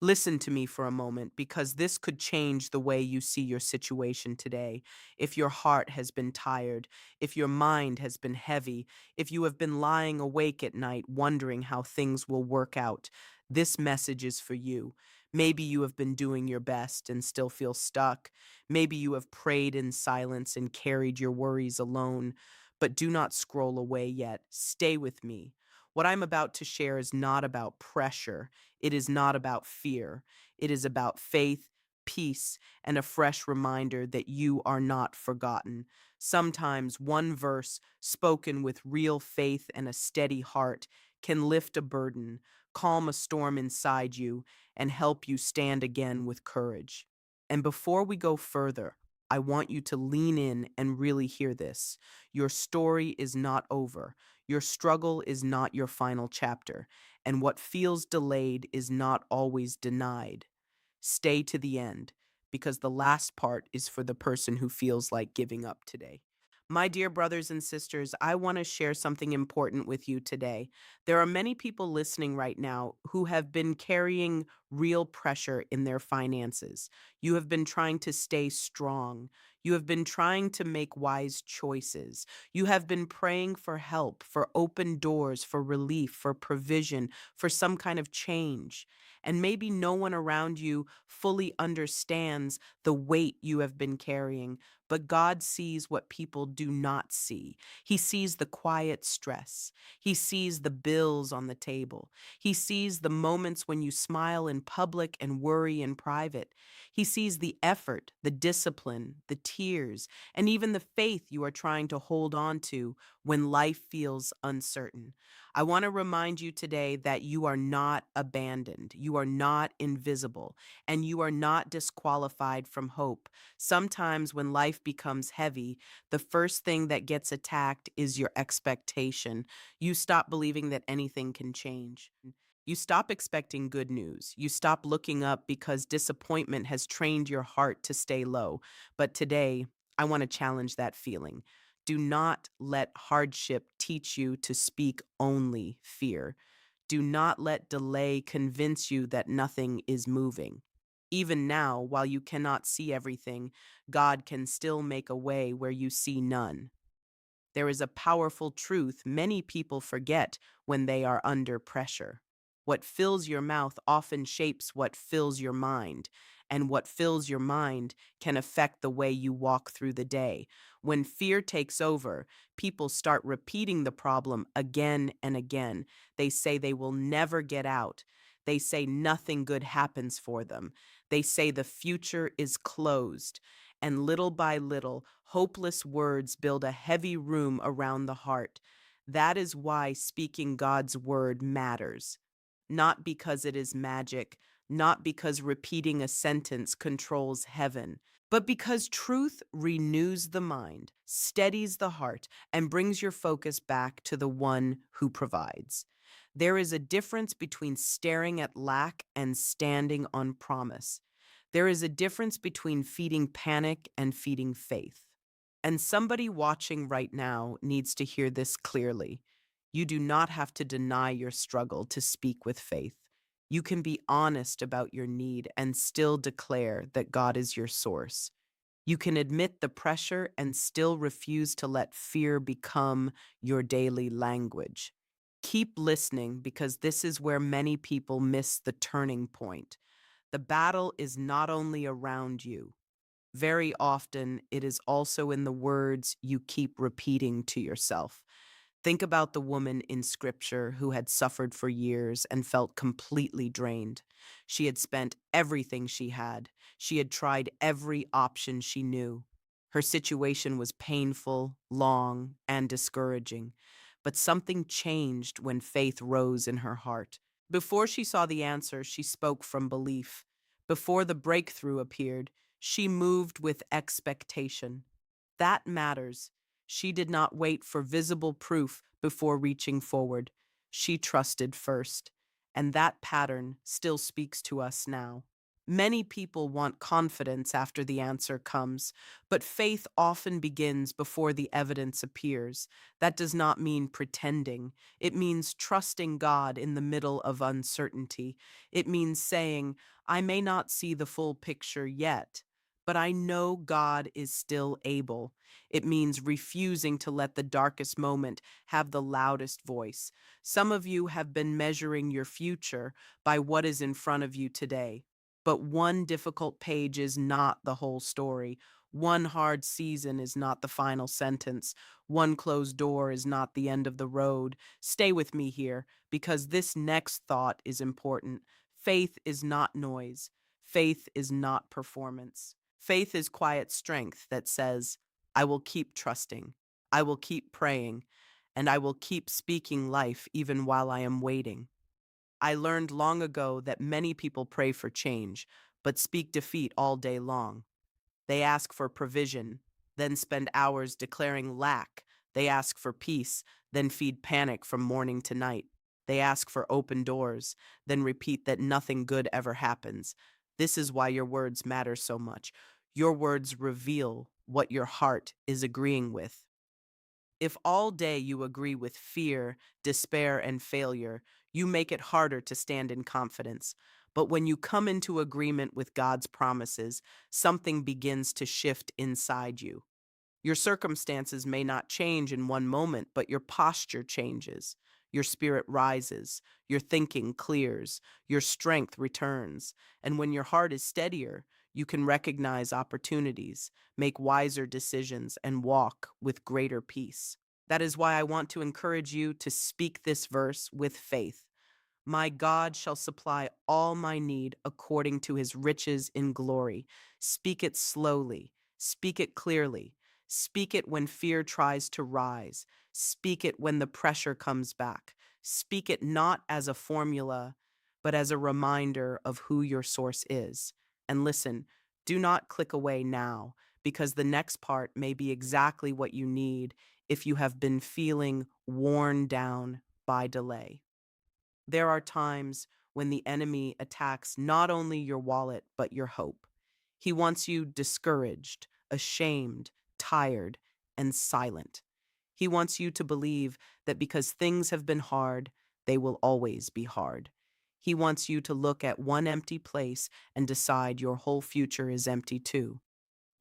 Listen to me for a moment because this could change the way you see your situation today. If your heart has been tired, if your mind has been heavy, if you have been lying awake at night wondering how things will work out, this message is for you. Maybe you have been doing your best and still feel stuck. Maybe you have prayed in silence and carried your worries alone. But do not scroll away yet. Stay with me. What I'm about to share is not about pressure. It is not about fear. It is about faith, peace, and a fresh reminder that you are not forgotten. Sometimes one verse, spoken with real faith and a steady heart, can lift a burden, calm a storm inside you, and help you stand again with courage. And before we go further, I want you to lean in and really hear this. Your story is not over. Your struggle is not your final chapter, and what feels delayed is not always denied. Stay to the end, because the last part is for the person who feels like giving up today. My dear brothers and sisters, I want to share something important with you today. There are many people listening right now who have been carrying real pressure in their finances. You have been trying to stay strong. You have been trying to make wise choices. You have been praying for help, for open doors, for relief, for provision, for some kind of change. And maybe no one around you fully understands the weight you have been carrying, but God sees what people do not see. He sees the quiet stress. He sees the bills on the table. He sees the moments when you smile in public and worry in private. He sees the effort, the discipline, the tears, and even the faith you are trying to hold on to when life feels uncertain. I want to remind you today that you are not abandoned, you are not invisible, and you are not disqualified from hope. Sometimes when life becomes heavy, the first thing that gets attacked is your expectation. You stop believing that anything can change. You stop expecting good news. You stop looking up because disappointment has trained your heart to stay low. But today, I want to challenge that feeling. Do not let hardship teach you to speak only fear. Do not let delay convince you that nothing is moving. Even now, while you cannot see everything, God can still make a way where you see none. There is a powerful truth many people forget when they are under pressure. What fills your mouth often shapes what fills your mind, and what fills your mind can affect the way you walk through the day. When fear takes over, people start repeating the problem again and again. They say they will never get out. They say nothing good happens for them. They say the future is closed. And little by little, hopeless words build a heavy room around the heart. That is why speaking God's word matters. Not because it is magic, not because repeating a sentence controls heaven, but because truth renews the mind, steadies the heart, and brings your focus back to the one who provides. There is a difference between staring at lack and standing on promise. There is a difference between feeding panic and feeding faith. And somebody watching right now needs to hear this clearly. You do not have to deny your struggle to speak with faith. You can be honest about your need and still declare that God is your source. You can admit the pressure and still refuse to let fear become your daily language. Keep listening because this is where many people miss the turning point. The battle is not only around you. Very often, it is also in the words you keep repeating to yourself. Think about the woman in scripture who had suffered for years and felt completely drained. She had spent everything she had. She had tried every option she knew. Her situation was painful, long, and discouraging. But something changed when faith rose in her heart. Before she saw the answer, she spoke from belief. Before the breakthrough appeared, she moved with expectation. That matters. She did not wait for visible proof before reaching forward. She trusted first. And that pattern still speaks to us now. Many people want confidence after the answer comes, but faith often begins before the evidence appears. That does not mean pretending. It means trusting God in the middle of uncertainty. It means saying, I may not see the full picture yet, but I know God is still able. It means refusing to let the darkest moment have the loudest voice. Some of you have been measuring your future by what is in front of you today. But one difficult page is not the whole story. One hard season is not the final sentence. One closed door is not the end of the road. Stay with me here, because this next thought is important. Faith is not noise. Faith is not performance. Faith is quiet strength that says, I will keep trusting, I will keep praying, and I will keep speaking life even while I am waiting. I learned long ago that many people pray for change, but speak defeat all day long. They ask for provision, then spend hours declaring lack. They ask for peace, then feed panic from morning to night. They ask for open doors, then repeat that nothing good ever happens. This is why your words matter so much. Your words reveal what your heart is agreeing with. If all day you agree with fear, despair, and failure, you make it harder to stand in confidence. But when you come into agreement with God's promises, something begins to shift inside you. Your circumstances may not change in one moment, but your posture changes. Your spirit rises, your thinking clears, your strength returns. And when your heart is steadier, you can recognize opportunities, make wiser decisions, and walk with greater peace. That is why I want to encourage you to speak this verse with faith. My God shall supply all my need according to his riches in glory. Speak it slowly. Speak it clearly. Speak it when fear tries to rise. Speak it when the pressure comes back. Speak it not as a formula, but as a reminder of who your source is. And listen, do not click away now, because the next part may be exactly what you need if you have been feeling worn down by delay. There are times when the enemy attacks not only your wallet, but your hope. He wants you discouraged, ashamed, tired, and silent. He wants you to believe that because things have been hard, they will always be hard. He wants you to look at one empty place and decide your whole future is empty too.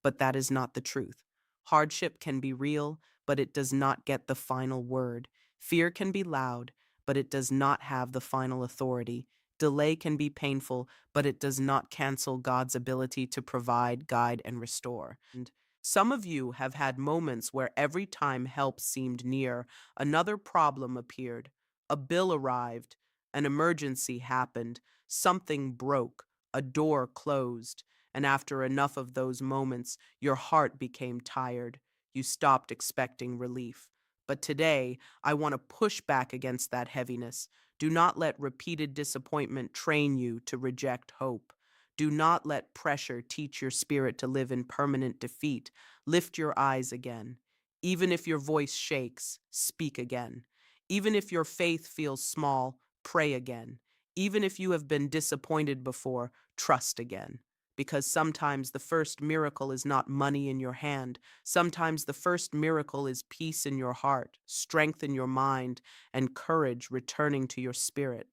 But that is not the truth. Hardship can be real, but it does not get the final word. Fear can be loud, but it does not have the final authority. Delay can be painful, but it does not cancel God's ability to provide, guide, and restore. And some of you have had moments where every time help seemed near, another problem appeared. A bill arrived, an emergency happened, something broke, a door closed. And after enough of those moments, your heart became tired. You stopped expecting relief. But today, I want to push back against that heaviness. Do not let repeated disappointment train you to reject hope. Do not let pressure teach your spirit to live in permanent defeat. Lift your eyes again. Even if your voice shakes, speak again. Even if your faith feels small, pray again. Even if you have been disappointed before, trust again. Because sometimes the first miracle is not money in your hand. Sometimes the first miracle is peace in your heart, strength in your mind, and courage returning to your spirit.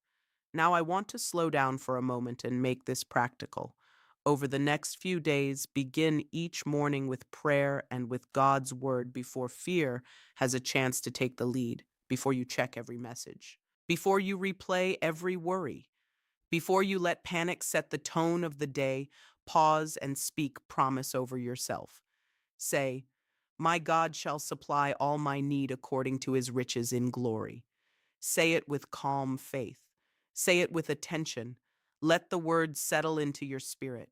Now I want to slow down for a moment and make this practical. Over the next few days, begin each morning with prayer and with God's word before fear has a chance to take the lead, before you check every message, before you replay every worry. Before you let panic set the tone of the day, pause and speak promise over yourself. Say, my God shall supply all my need according to his riches in glory. Say it with calm faith. Say it with attention. Let the words settle into your spirit.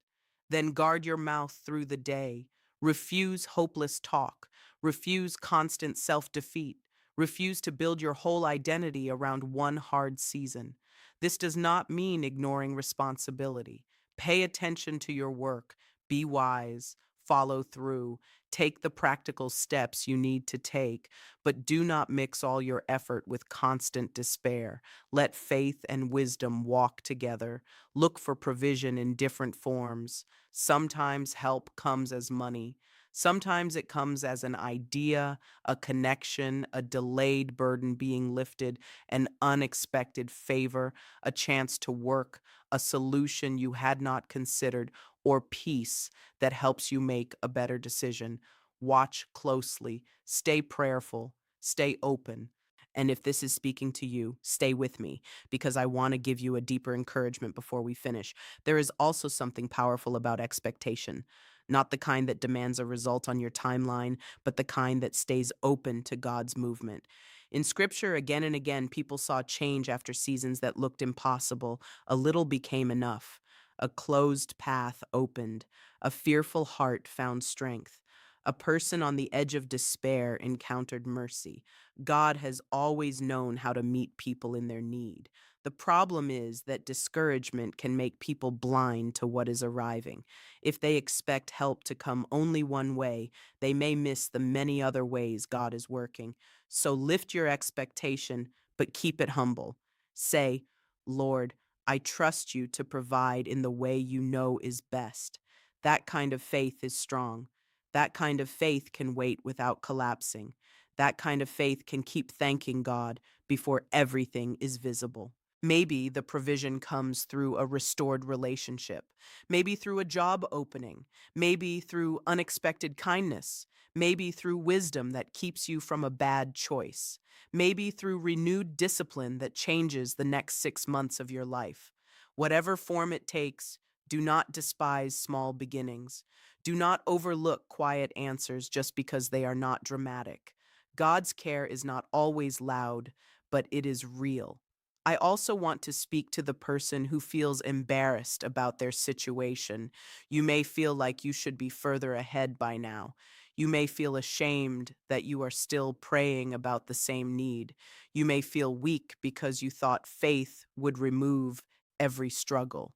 Then guard your mouth through the day. Refuse hopeless talk. Refuse constant self defeat. Refuse to build your whole identity around one hard season. This does not mean ignoring responsibility. Pay attention to your work. Be wise. follow through, take the practical steps you need to take, but do not mix all your effort with constant despair. Let faith and wisdom walk together. Look for provision in different forms. Sometimes help comes as money. Sometimes it comes as an idea, a connection, a delayed burden being lifted, an unexpected favor, a chance to work, a solution you had not considered, or peace that helps you make a better decision. Watch closely, stay prayerful, stay open. And if this is speaking to you, stay with me because I want to give you a deeper encouragement before we finish. There is also something powerful about expectation, not the kind that demands a result on your timeline, but the kind that stays open to God's movement. In scripture, again and again, people saw change after seasons that looked impossible. A little became enough. A closed path opened. A fearful heart found strength. A person on the edge of despair encountered mercy. God has always known how to meet people in their need. The problem is that discouragement can make people blind to what is arriving. If they expect help to come only one way, they may miss the many other ways God is working. So lift your expectation, but keep it humble. Say, Lord, I trust you to provide in the way you know is best. That kind of faith is strong. That kind of faith can wait without collapsing. That kind of faith can keep thanking God before everything is visible. Maybe the provision comes through a restored relationship, maybe through a job opening, maybe through unexpected kindness, maybe through wisdom that keeps you from a bad choice, maybe through renewed discipline that changes the next 6 months of your life. Whatever form it takes, do not despise small beginnings. Do not overlook quiet answers just because they are not dramatic. God's care is not always loud, but it is real. I also want to speak to the person who feels embarrassed about their situation. You may feel like you should be further ahead by now. You may feel ashamed that you are still praying about the same need. You may feel weak because you thought faith would remove every struggle.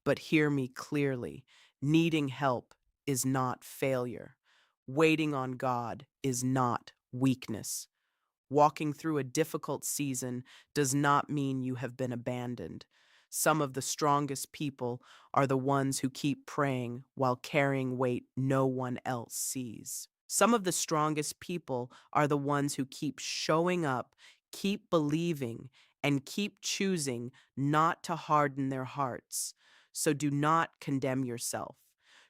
But hear me clearly, needing help is not failure. Waiting on God is not weakness. Walking through a difficult season does not mean you have been abandoned. Some of the strongest people are the ones who keep praying while carrying weight no one else sees. Some of the strongest people are the ones who keep showing up, keep believing, and keep choosing not to harden their hearts. So do not condemn yourself.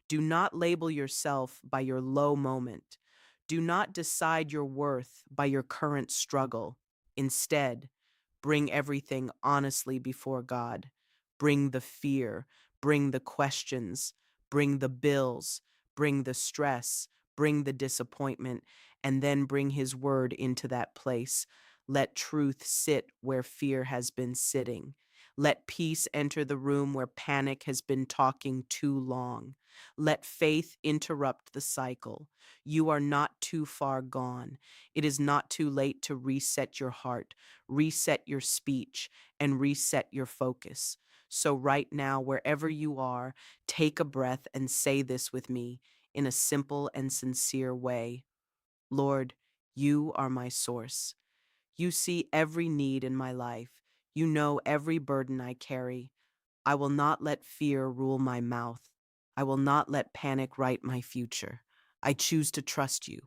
Do not label yourself by your low moment. Do not decide your worth by your current struggle. Instead, bring everything honestly before God. Bring the fear, bring the questions, bring the bills, bring the stress, bring the disappointment, and then bring His word into that place. Let truth sit where fear has been sitting. Let peace enter the room where panic has been talking too long. Let faith interrupt the cycle. You are not too far gone. It is not too late to reset your heart, reset your speech, and reset your focus. So, right now, wherever you are, take a breath and say this with me in a simple and sincere way. Lord, you are my source. You see every need in my life. You know every burden I carry. I will not let fear rule my mouth. I will not let panic write my future. I choose to trust you.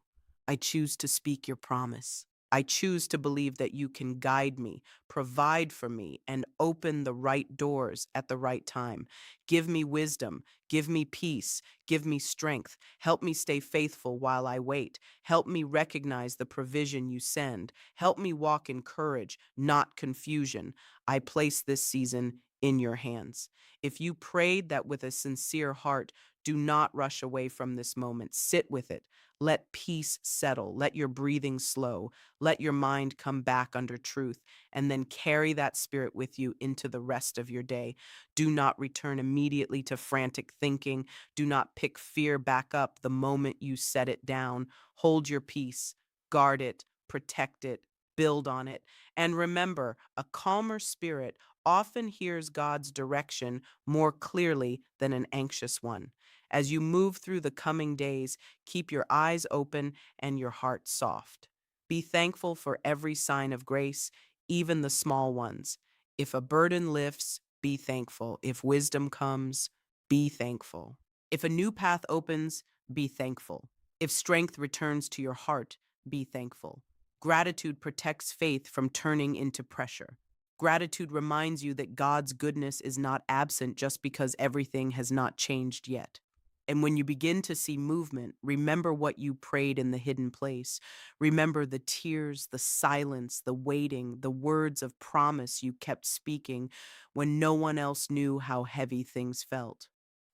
I choose to speak your promise. I choose to believe that you can guide me, provide for me, and open the right doors at the right time. Give me wisdom. Give me peace. Give me strength. Help me stay faithful while I wait. Help me recognize the provision you send. Help me walk in courage, not confusion. I place this season in your hands. If you prayed that with a sincere heart, do not rush away from this moment. Sit with it. Let peace settle. Let your breathing slow. Let your mind come back under truth, and then carry that spirit with you into the rest of your day. Do not return immediately to frantic thinking. Do not pick fear back up the moment you set it down. Hold your peace, guard it, protect it, build on it. And remember, a calmer spirit often hears God's direction more clearly than an anxious one. As you move through the coming days, keep your eyes open and your heart soft. Be thankful for every sign of grace, even the small ones. If a burden lifts, be thankful. If wisdom comes, be thankful. If a new path opens, be thankful. If strength returns to your heart, be thankful. Gratitude protects faith from turning into pressure. Gratitude reminds you that God's goodness is not absent just because everything has not changed yet. And when you begin to see movement, remember what you prayed in the hidden place. Remember the tears, the silence, the waiting, the words of promise you kept speaking when no one else knew how heavy things felt.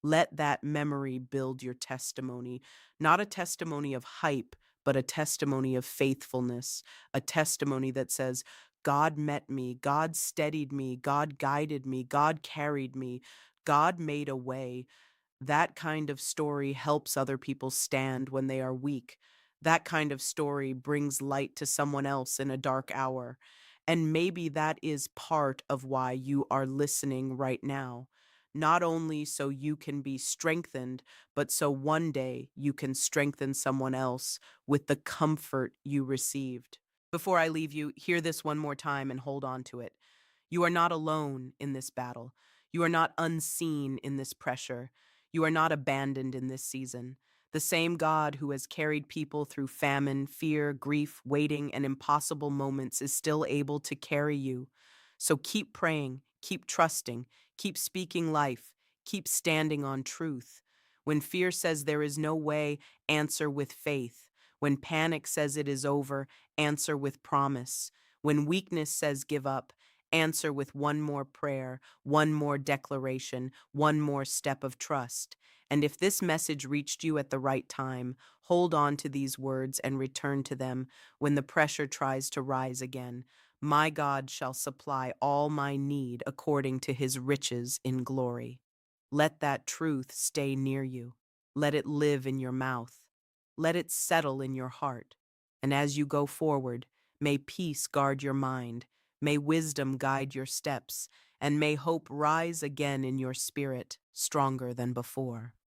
Let that memory build your testimony, not a testimony of hype, but a testimony of faithfulness, a testimony that says, God met me, God steadied me, God guided me, God carried me, God made a way. That kind of story helps other people stand when they are weak. That kind of story brings light to someone else in a dark hour. And maybe that is part of why you are listening right now. Not only so you can be strengthened, but so one day you can strengthen someone else with the comfort you received. Before I leave you, hear this one more time and hold on to it. You are not alone in this battle. You are not unseen in this pressure. You are not abandoned in this season. The same God who has carried people through famine, fear, grief, waiting, and impossible moments is still able to carry you. So keep praying, keep trusting, keep speaking life, keep standing on truth. When fear says there is no way, answer with faith. When panic says it is over, answer with promise. When weakness says give up, answer with one more prayer, one more declaration, one more step of trust. And if this message reached you at the right time, hold on to these words and return to them when the pressure tries to rise again. My God shall supply all my need according to his riches in glory. Let that truth stay near you. Let it live in your mouth. Let it settle in your heart. And as you go forward, may peace guard your mind. May wisdom guide your steps, and may hope rise again in your spirit, stronger than before.